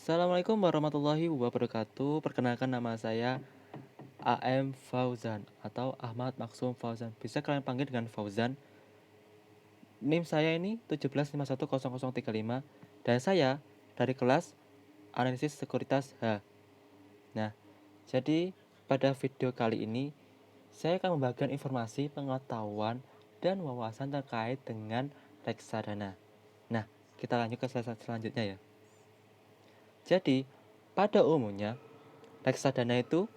Assalamualaikum warahmatullahi wabarakatuh. Perkenalkan nama saya AM Fauzan atau Ahmad Maksum Fauzan. Bisa kalian panggil dengan Fauzan. NIM saya ini 17510035 dan saya dari kelas Analisis Sekuritas H. Nah, jadi pada video kali ini saya akan membagikan informasi, pengetahuan, dan wawasan terkait dengan reksadana. Nah, kita lanjut ke slide selanjutnya ya. Jadi, pada umumnya reksadana itu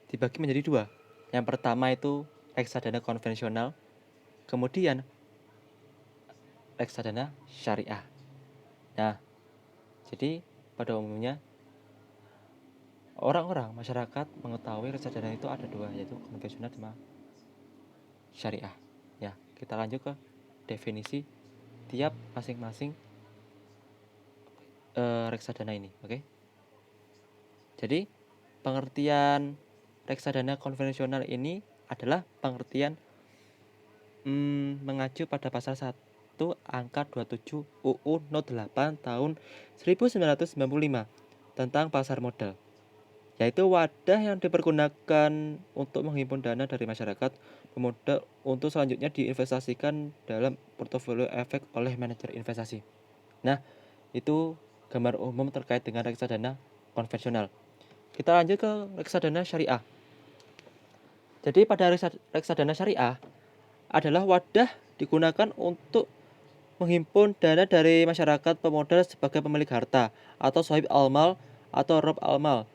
dibagi menjadi dua. Yang pertama itu reksadana konvensional, kemudian reksadana syariah. Nah, jadi pada umumnya orang-orang masyarakat mengetahui reksadana itu ada dua, yaitu konvensional sama syariah. Ya, kita lanjut ke definisi tiap masing-masing reksadana ini, oke? Jadi, pengertian reksadana konvensional ini adalah pengertian mengacu pada pasal 1 angka 27 UU No 8 tahun 1995 tentang pasar modal, yaitu wadah yang dipergunakan untuk menghimpun dana dari masyarakat pemodal untuk selanjutnya diinvestasikan dalam portofolio efek oleh manajer investasi. Nah, itu gambar umum terkait dengan reksadana konvensional. Kita lanjut ke reksadana syariah. Jadi pada reksadana syariah adalah wadah digunakan untuk menghimpun dana dari masyarakat pemodal sebagai pemilik harta atau sohib almal atau rob almal.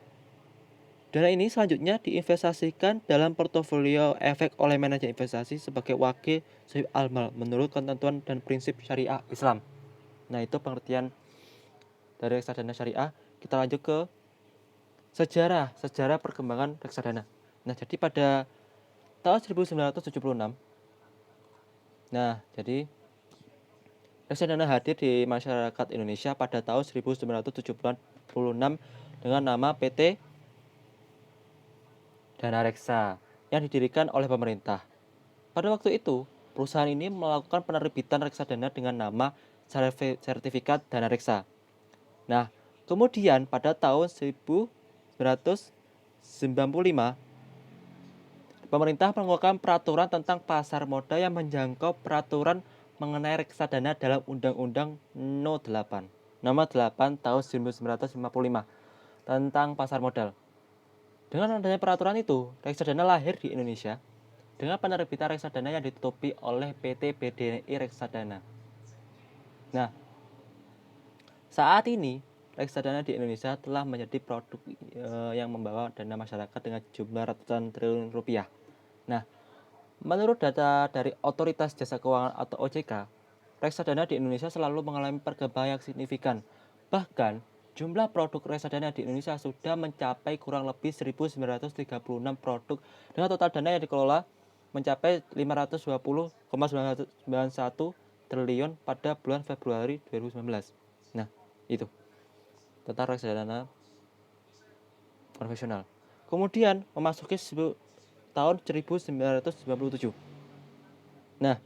Dana ini selanjutnya diinvestasikan dalam portofolio efek oleh manajer investasi sebagai wakil sohib almal menurut ketentuan dan prinsip syariah Islam. Nah, itu pengertian dari reksadana syariah. Kita lanjut ke sejarah perkembangan reksadana. Nah, jadi pada tahun 1976, jadi reksadana hadir di masyarakat Indonesia pada tahun 1976 dengan nama PT Dana Reksa yang didirikan oleh pemerintah. Pada waktu itu, perusahaan ini melakukan penerbitan reksadana dengan nama sertifikat Dana Reksa. Nah, kemudian pada tahun 1995, pemerintah mengeluarkan peraturan tentang pasar modal yang menjangkau peraturan mengenai reksadana dalam Undang-Undang No 8 Nomor 8 tahun 1955 tentang pasar modal. Dengan adanya peraturan itu, reksadana lahir di Indonesia dengan penerbitan reksadana yang ditutupi oleh PT BDNI Reksadana. Nah, saat ini reksadana di Indonesia telah menjadi produk yang membawa dana masyarakat dengan jumlah ratusan triliun rupiah. Nah, menurut data dari Otoritas Jasa Keuangan atau OJK, reksadana di Indonesia selalu mengalami perkembangan yang signifikan. Bahkan, jumlah produk reksadana di Indonesia sudah mencapai kurang lebih 1.936 produk dengan total dana yang dikelola mencapai 520,91 triliun pada bulan Februari 2019. Nah, itu tentang reksadana konvensional. Kemudian memasuki tahun 1997. Nah,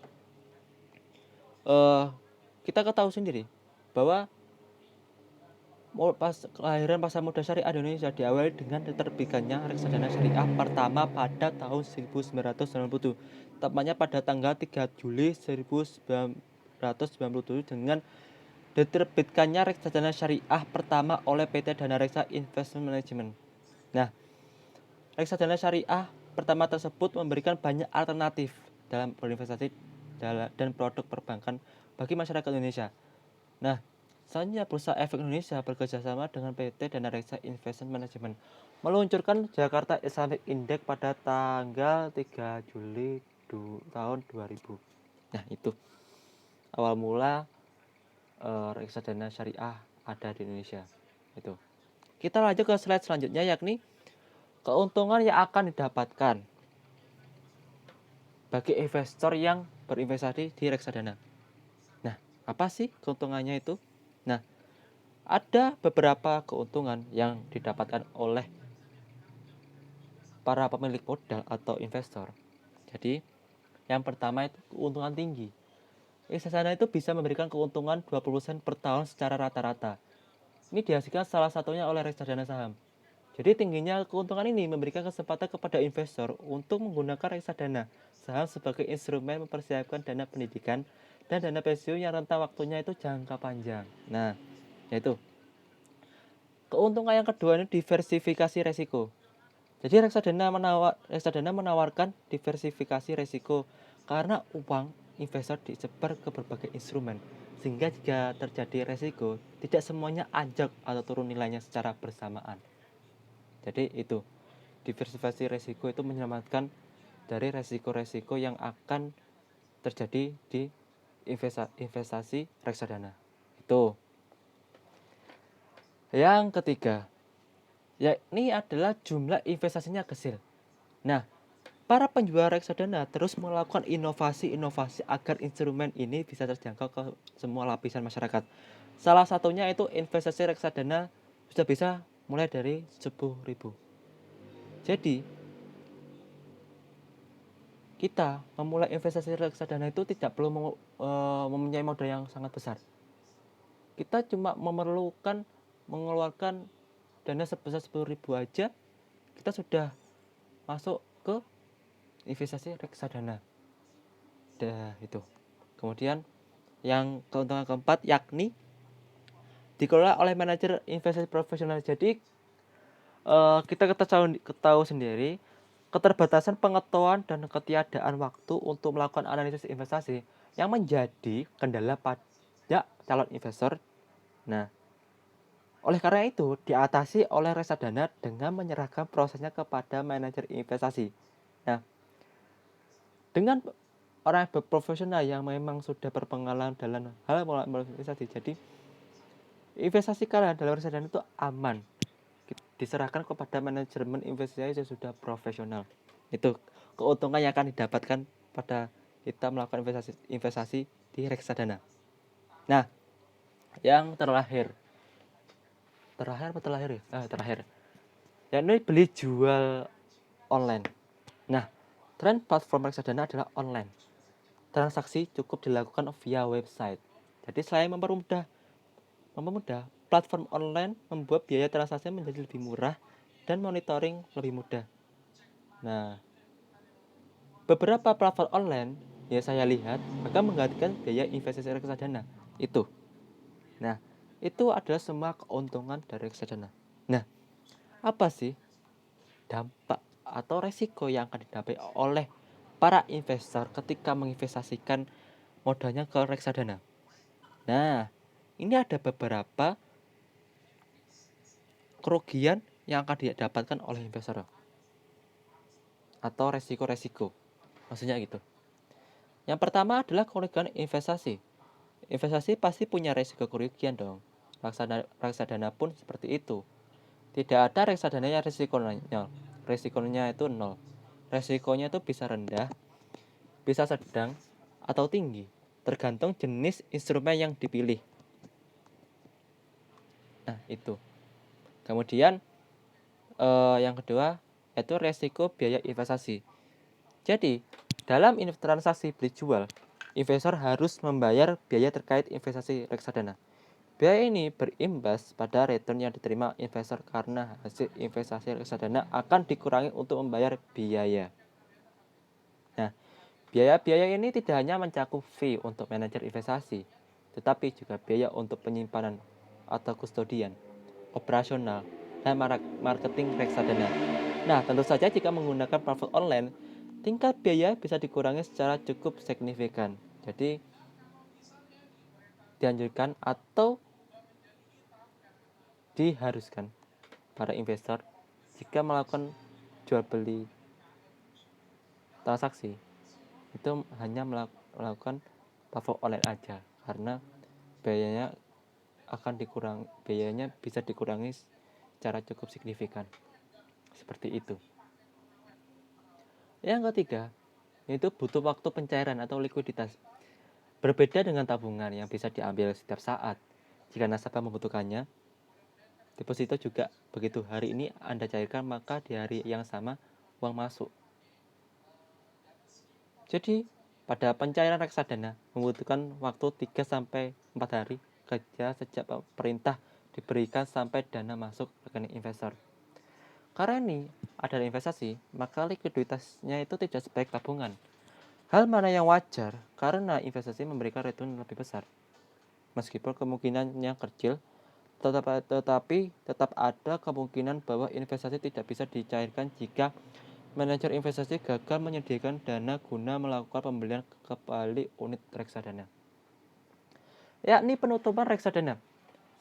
kita ketahui sendiri bahwa kelahiran pasar modal syariah di Indonesia diawali dengan diterbitkannya reksadana syariah pertama pada tahun 1997, tepatnya pada tanggal 3 Juli 1997 dengan diterbitkannya reksadana syariah pertama oleh PT Dana Reksa Investment Management. Nah, reksadana syariah pertama tersebut memberikan banyak alternatif dalam berinvestasi dan produk perbankan bagi masyarakat Indonesia. Nah, selanjutnya Bursa Efek Indonesia bekerjasama dengan PT Dana Reksa Investment Management meluncurkan Jakarta Islamic Index pada tanggal 3 Juli tahun 2000. Nah, itu awal mula reksadana syariah ada di Indonesia. Itu. Kita lanjut ke slide selanjutnya, yakni keuntungan yang akan didapatkan bagi investor yang berinvestasi di reksadana. Nah, apa sih keuntungannya itu? Nah, ada beberapa keuntungan yang didapatkan oleh para pemilik modal atau investor. Jadi, yang pertama itu keuntungan tinggi. Reksadana itu bisa memberikan keuntungan 20% per tahun secara rata-rata. Ini dihasilkan salah satunya oleh reksadana saham. Jadi tingginya keuntungan ini memberikan kesempatan kepada investor untuk menggunakan reksadana saham sebagai instrumen mempersiapkan dana pendidikan dan dana pensiun yang rentang waktunya itu jangka panjang. Nah, yaitu keuntungan yang kedua ini diversifikasi resiko. Jadi reksadana menawarkan diversifikasi resiko karena uang investor disebar ke berbagai instrumen. Sehingga jika terjadi resiko, tidak semuanya anjlok atau turun nilainya secara bersamaan. Jadi itu, diversifikasi resiko itu menyelamatkan dari resiko-resiko yang akan terjadi di investasi reksadana. Itu. Yang ketiga, yakni adalah jumlah investasinya kecil. Nah, para penjual reksadana terus melakukan inovasi-inovasi agar instrumen ini bisa terjangkau ke semua lapisan masyarakat. Salah satunya itu investasi reksadana sudah bisa mulai dari 10.000. Jadi, kita memulai investasi reksadana itu tidak perlu mempunyai modal yang sangat besar. Kita cuma memerlukan mengeluarkan dana sebesar 10.000 aja, kita sudah masuk ke investasi reksadana. Itu. Kemudian yang keuntungan keempat yakni dikelola oleh manajer investasi profesional. Jadi kita ketahui sendiri keterbatasan pengetahuan dan ketiadaan waktu untuk melakukan analisis investasi yang menjadi kendala pada calon investor. Nah, oleh karena itu diatasi oleh reksadana dengan menyerahkan prosesnya kepada manajer investasi. Nah, dengan orang berprofesional yang memang sudah berpengalaman dalam hal investasi, jadi investasi kalian dalam reksadana itu aman, diserahkan kepada manajemen investasi yang sudah profesional. Itu keuntungan yang akan didapatkan pada kita melakukan investasi di reksadana. Nah, yang terakhir yakni beli jual online. Nah, tren platform reksadana adalah online. Transaksi cukup dilakukan via website. Jadi selain mempermudah, platform online membuat biaya transaksi menjadi lebih murah dan monitoring lebih mudah. Nah, beberapa platform online yang saya lihat akan menggantikan biaya investasi reksadana. Itu. Nah, itu adalah semua keuntungan dari reksadana. Nah, apa sih dampak atau resiko yang akan didapat oleh para investor ketika menginvestasikan modalnya ke reksadana? Nah, ini ada beberapa kerugian yang akan didapatkan oleh investor atau resiko-resiko. Maksudnya gitu. Yang pertama adalah kerugian investasi. Investasi pasti punya resiko kerugian dong. Reksadana pun seperti itu. Tidak ada reksadana yang resikonya itu nol. Resikonya itu bisa rendah, bisa sedang, atau tinggi, tergantung jenis instrumen yang dipilih. Nah, itu. Kemudian yang kedua yaitu resiko biaya investasi. Jadi, dalam transaksi beli jual, investor harus membayar biaya terkait investasi reksadana. Biaya ini berimbas pada return yang diterima investor karena hasil investasi reksadana akan dikurangi untuk membayar biaya. Nah, biaya-biaya ini tidak hanya mencakup fee untuk manajer investasi, tetapi juga biaya untuk penyimpanan atau kustodian, operasional, dan marketing reksadana. Nah, tentu saja jika menggunakan platform online, tingkat biaya bisa dikurangi secara cukup signifikan. Jadi, dianjurkan atau diharuskan para investor jika melakukan jual beli transaksi itu hanya melakukan platform online aja, karena biayanya bisa dikurangi secara cukup signifikan. Seperti itu. Yang ketiga, yaitu butuh waktu pencairan atau likuiditas. Berbeda dengan tabungan yang bisa diambil setiap saat. Jika nasabah membutuhkannya, deposito juga begitu. Hari ini Anda cairkan, maka di hari yang sama uang masuk. Jadi, pada pencairan reksadana membutuhkan waktu 3-4 hari kerja sejak perintah diberikan sampai dana masuk rekening investor. Karena ini adalah investasi, maka likuiditasnya itu tidak sebaik tabungan. Hal mana yang wajar karena investasi memberikan return lebih besar. Meskipun kemungkinannya kecil, tetapi tetap ada kemungkinan bahwa investasi tidak bisa dicairkan jika manajer investasi gagal menyediakan dana guna melakukan pembelian kembali unit reksadana. Yakni penutupan reksadana.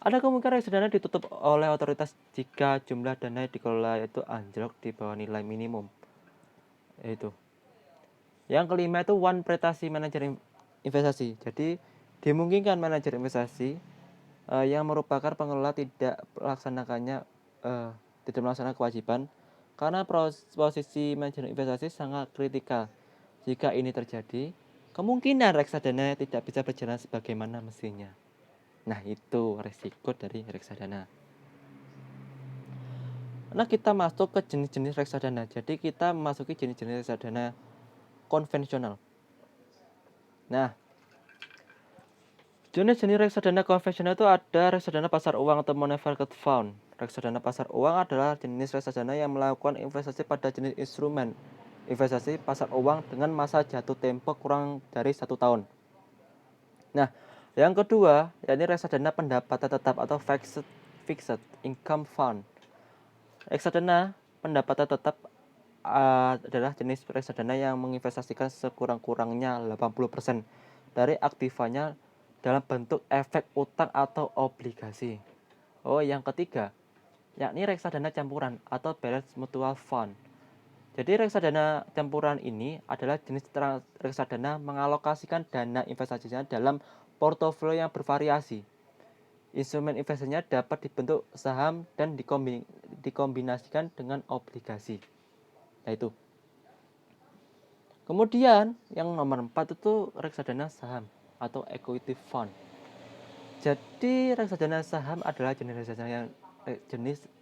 Ada kemungkinan reksadana ditutup oleh otoritas jika jumlah dana yang dikelola itu anjlok di bawah nilai minimum. Itu. Yang kelima itu one prestasi manajer investasi. Jadi dimungkinkan manajer investasi yang merupakan pengelola tidak melaksanakan kewajiban karena posisi manajer investasi sangat kritikal. Jika ini terjadi, kemungkinan reksadana tidak bisa berjalan sebagaimana mestinya. Nah, itu resiko dari reksadana. Nah, kita masuk ke jenis-jenis reksadana. Jadi kita memasuki jenis-jenis reksadana konvensional. Nah, jenis-jenis reksadana konvensional itu ada reksadana pasar uang atau money market fund. Reksadana pasar uang adalah jenis reksadana yang melakukan investasi pada jenis instrumen investasi pasar uang dengan masa jatuh tempo kurang dari 1 tahun. Nah, yang kedua, yakni reksadana pendapatan tetap atau fixed income fund. Reksadana pendapatan tetap adalah jenis reksadana yang menginvestasikan sekurang-kurangnya 80% dari aktivanya dalam bentuk efek utang atau obligasi. Oh, yang ketiga, yakni reksadana campuran atau balance mutual fund. Jadi reksadana campuran ini adalah jenis reksadana mengalokasikan dana investasinya dalam portofolio yang bervariasi. Instrumen investasinya dapat dibentuk saham dan dikombinasikan dengan obligasi. Nah itu. Kemudian yang nomor 4 itu reksadana saham atau equity fund. Jadi reksadana saham adalah jenis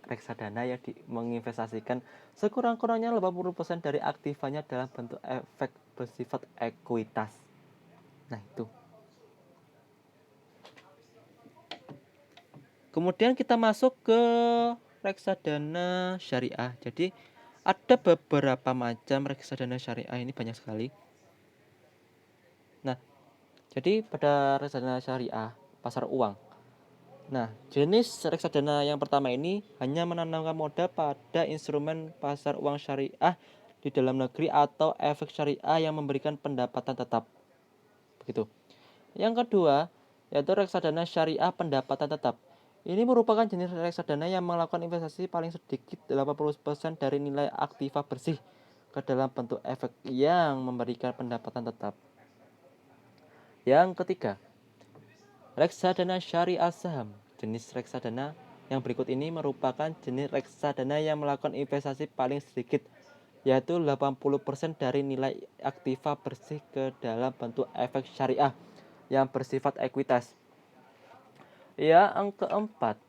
reksadana yang menginvestasikan sekurang-kurangnya 80% dari aktivanya dalam bentuk efek bersifat ekuitas. Nah itu. Kemudian kita masuk ke reksadana syariah. Jadi ada beberapa macam reksadana syariah, ini banyak sekali. Nah, jadi pada reksadana syariah pasar uang. Nah, jenis reksadana yang pertama ini hanya menanamkan modal pada instrumen pasar uang syariah di dalam negeri atau efek syariah yang memberikan pendapatan tetap. Begitu. Yang kedua, yaitu reksadana syariah pendapatan tetap. Ini merupakan jenis reksadana yang melakukan investasi paling sedikit 80% dari nilai aktiva bersih ke dalam bentuk efek yang memberikan pendapatan tetap. Yang ketiga, reksadana syariah saham. Jenis reksadana yang berikut ini merupakan jenis reksadana yang melakukan investasi paling sedikit, yaitu 80% dari nilai aktiva bersih ke dalam bentuk efek syariah yang bersifat ekuitas. Yang keempat,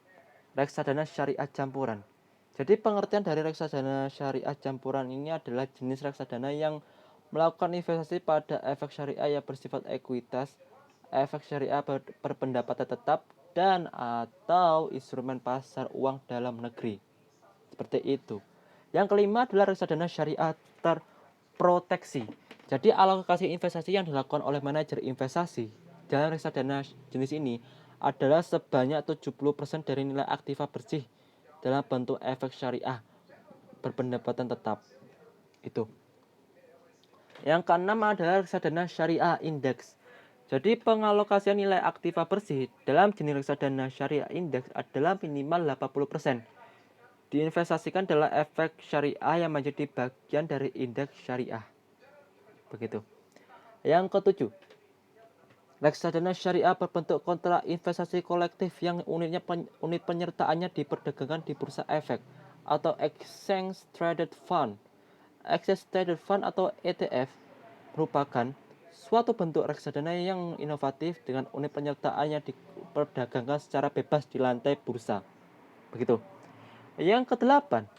reksadana syariah campuran. Jadi pengertian dari reksadana syariah campuran ini adalah jenis reksadana yang melakukan investasi pada efek syariah yang bersifat ekuitas, efek syariah berpendapatan tetap, dan atau instrumen pasar uang dalam negeri. Seperti itu. Yang kelima adalah reksadana syariah terproteksi. Jadi alokasi investasi yang dilakukan oleh manajer investasi dalam reksadana jenis ini adalah sebanyak 70% dari nilai aktiva bersih dalam bentuk efek syariah berpendapatan tetap. Itu. Yang keenam adalah reksadana syariah indeks. Jadi pengalokasian nilai aktiva bersih dalam jenis reksadana syariah indeks adalah minimal 80%. Diinvestasikan dalam efek syariah yang menjadi bagian dari indeks syariah. Begitu. Yang ketujuh, reksadana syariah berbentuk kontrak investasi kolektif yang unit penyertaannya diperdagangkan di bursa efek atau Exchange Traded Fund. Exchange Traded Fund atau ETF merupakan suatu bentuk reksadana yang inovatif dengan unit penyertaannya diperdagangkan secara bebas di lantai bursa. Begitu. Yang kedelapan,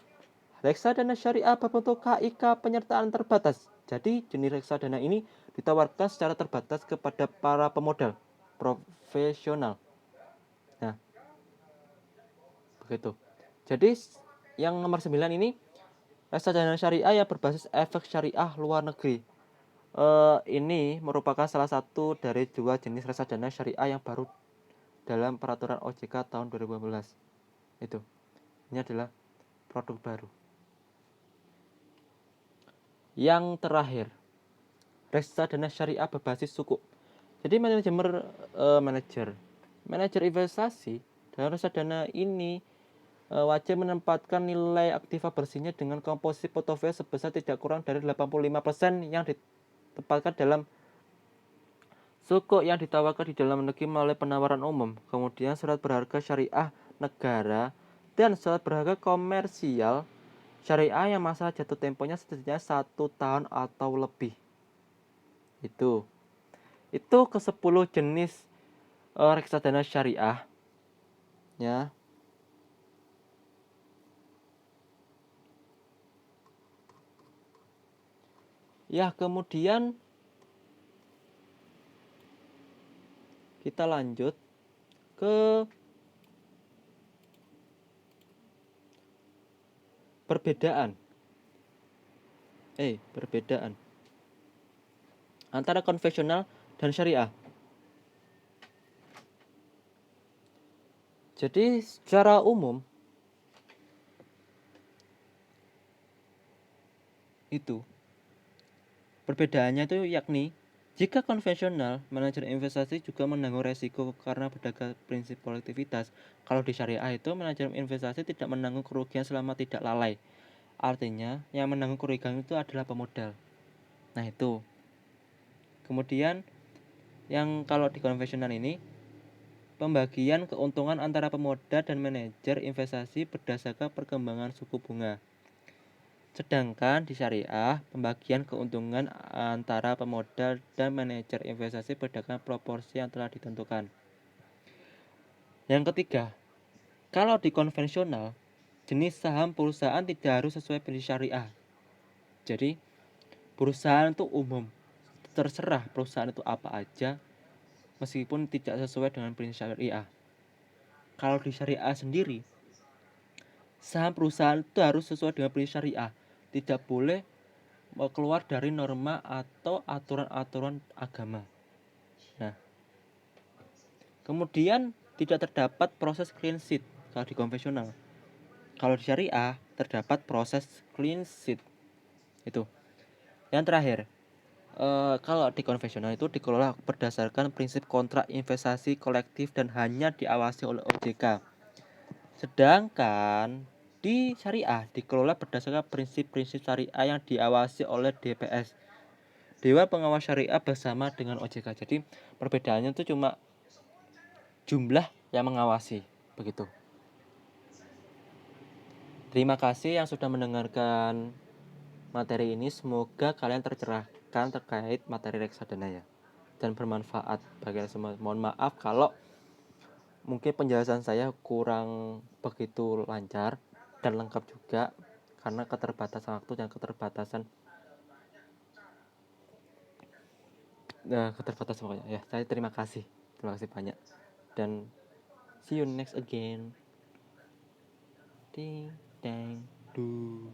reksadana syariah berbentuk KIK penyertaan terbatas. Jadi jenis reksadana ini ditawarkan secara terbatas kepada para pemodal profesional. Nah, begitu. Jadi yang nomor 9 ini reksadana syariah yang berbasis efek syariah luar negeri. Ini merupakan salah satu dari dua jenis reksadana syariah yang baru dalam peraturan OJK tahun 2015. Itu. Ini adalah produk baru. Yang terakhir, reksadana syariah berbasis sukuk. Jadi manajer investasi dalam reksadana ini wajib menempatkan nilai aktiva bersihnya dengan komposisi portofolio sebesar tidak kurang dari 85% yang ditempatkan dalam sukuk yang ditawarkan di dalam negeri melalui penawaran umum, kemudian surat berharga syariah negara, dan surat berharga komersial syariah yang masa jatuh temponya setidaknya 1 tahun atau lebih. Itu ke 10 jenis reksadana syariah ya. Ya, kemudian kita lanjut ke perbedaan antara konvensional dan syariah. Jadi secara umum itu perbedaannya itu yakni jika konvensional, manajer investasi juga menanggung resiko karena berdasarkan prinsip kolektivitas. Kalau di syariah itu manajer investasi tidak menanggung kerugian selama tidak lalai. Artinya yang menanggung kerugian itu adalah pemodal. Nah itu. Kemudian yang kalau di konvensional ini pembagian keuntungan antara pemodal dan manajer investasi berdasarkan perkembangan suku bunga. Sedangkan di syariah, pembagian keuntungan antara pemodal dan manajer investasi berdasarkan proporsi yang telah ditentukan. Yang ketiga, kalau di konvensional, jenis saham perusahaan tidak harus sesuai prinsip syariah. Jadi, perusahaan itu umum, terserah perusahaan itu apa aja, meskipun tidak sesuai dengan prinsip syariah. Kalau di syariah sendiri, saham perusahaan itu harus sesuai dengan prinsip syariah, tidak boleh keluar dari norma atau aturan-aturan agama. Nah, kemudian tidak terdapat proses clean sheet kalau di konvensional. Kalau di syariah terdapat proses clean sheet. Itu. Yang terakhir, kalau di konvensional itu dikelola berdasarkan prinsip kontrak investasi kolektif dan hanya diawasi oleh OJK. Sedangkan di syariah dikelola berdasarkan prinsip-prinsip syariah yang diawasi oleh DPS, Dewan Pengawas Syariah, bersama dengan OJK. Jadi perbedaannya itu cuma jumlah yang mengawasi, begitu. Terima kasih yang sudah mendengarkan materi ini. Semoga kalian tercerahkan terkait materi reksadana ya, dan bermanfaat bagi semua. Mohon maaf kalau mungkin penjelasan saya kurang begitu lancar dan lengkap juga karena keterbatasan waktu dan keterbatasan pokoknya ya. Saya terima kasih banyak dan see you next again. Ding dang do.